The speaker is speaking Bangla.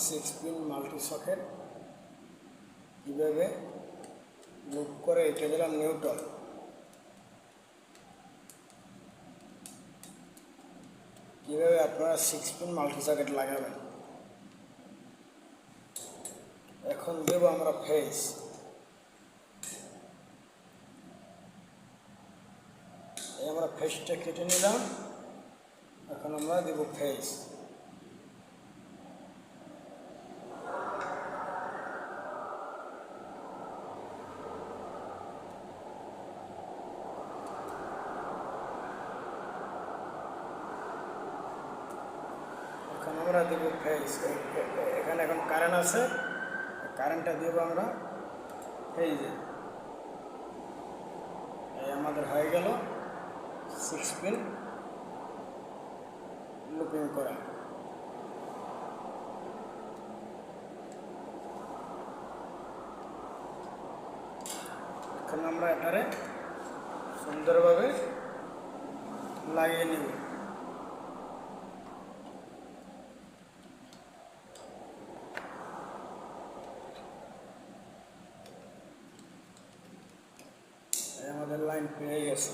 6 পিন মাল্টি সকেট কীভাবে লুপ করে এটা দিলাম নিউট্রাল। কীভাবে আপনারা 6 পিন মাল্টি সকেট লাগাবেন। এখন দেব আমরা ফেজ। আমরা ফেজটা কেটে নিলাম, এখন আমরা দেব ফেজ। এখন আমরা দেব ফেজ। এখানে এখন কারেন্ট আছে, কারেন্টটা দেব আমরা ফেজে। এই আমাদের হয়ে গেল 6 পিন লুপিং করা। এখন আমরা এটারে সুন্দরভাবে লাগিয়ে নিব। আমাদের লাইন পেয়ে গেছে।